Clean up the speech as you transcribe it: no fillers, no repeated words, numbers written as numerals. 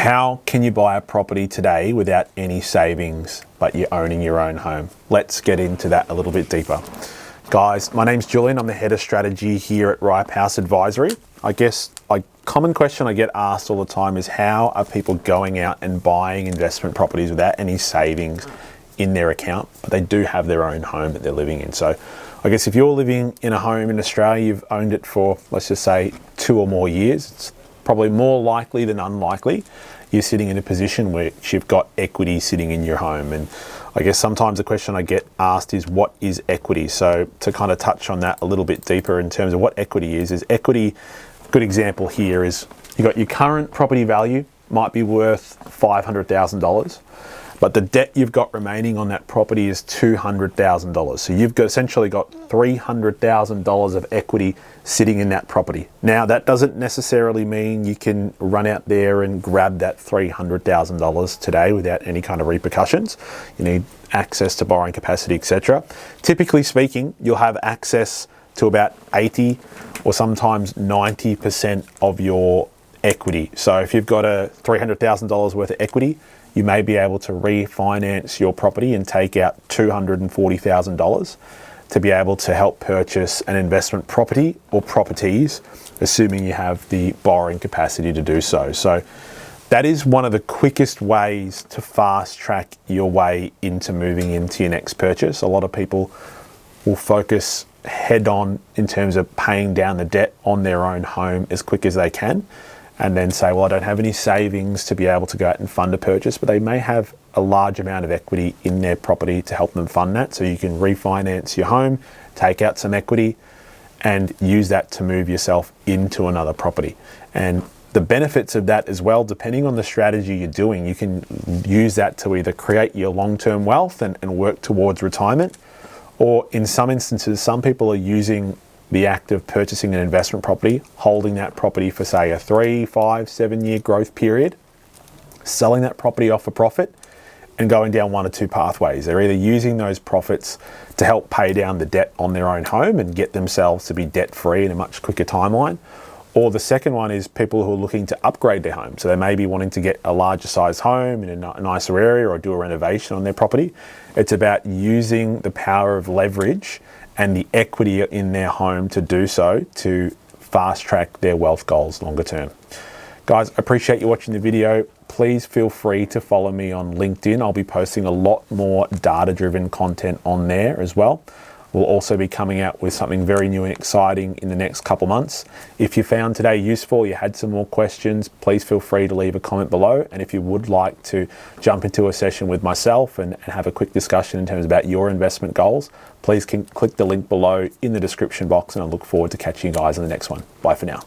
How can you buy a property today without any savings, but you're owning your own home? Let's get into that a little bit deeper. Guys, my name's Julian. I'm the head of strategy here at Ripehouse Advisory. I guess a common question I get asked all the time is how are people going out and buying investment properties without any savings in their account, but they do have their own home that they're living in. So I guess if you're living in a home in Australia, you've owned it for, let's just say, 2 or more years, it's probably more likely than unlikely you're sitting in a position where you've got equity sitting in your home. And I guess sometimes the question I get asked is, what is equity? So to kind of touch on that a little bit deeper in terms of what equity is equity, a good example here is you got your current property value might be worth $500,000, but the debt you've got remaining on that property is $200,000. So you've essentially got $300,000 of equity sitting in that property. Now, that doesn't necessarily mean you can run out there and grab that $300,000 today without any kind of repercussions. You need access to borrowing capacity, etc. Typically speaking, you'll have access to about 80 or sometimes 90% of your equity. So if you've got a $300,000 worth of equity, you may be able to refinance your property and take out $240,000 to be able to help purchase an investment property or properties, assuming you have the borrowing capacity to do so. So that is one of the quickest ways to fast track your way into moving into your next purchase. A lot of people will focus head on in terms of paying down the debt on their own home as quick as they can, and then say, well, I don't have any savings to be able to go out and fund a purchase, but they may have a large amount of equity in their property to help them fund that. So you can refinance your home, take out some equity, and use that to move yourself into another property. And the benefits of that as well, depending on the strategy you're doing, you can use that to either create your long-term wealth and work towards retirement, or in some instances, some people are using the act of purchasing an investment property, holding that property for say a 3, 5, 7 year growth period, selling that property off for profit, and going down one or two pathways. They're either using those profits to help pay down the debt on their own home and get themselves to be debt free in a much quicker timeline. Or the second one is people who are looking to upgrade their home. So they may be wanting to get a larger size home in a nicer area or do a renovation on their property. It's about using the power of leverage and the equity in their home to do so, to fast track their wealth goals longer term. Guys, I appreciate you watching the video. Please feel free to follow me on LinkedIn. I'll be posting a lot more data-driven content on there as well. We'll also be coming out with something very new and exciting in the next couple months. If you found today useful, you had some more questions, please feel free to leave a comment below. And if you would like to jump into a session with myself and have a quick discussion in terms about your investment goals, please click the link below in the description box, and I look forward to catching you guys in the next one. Bye for now.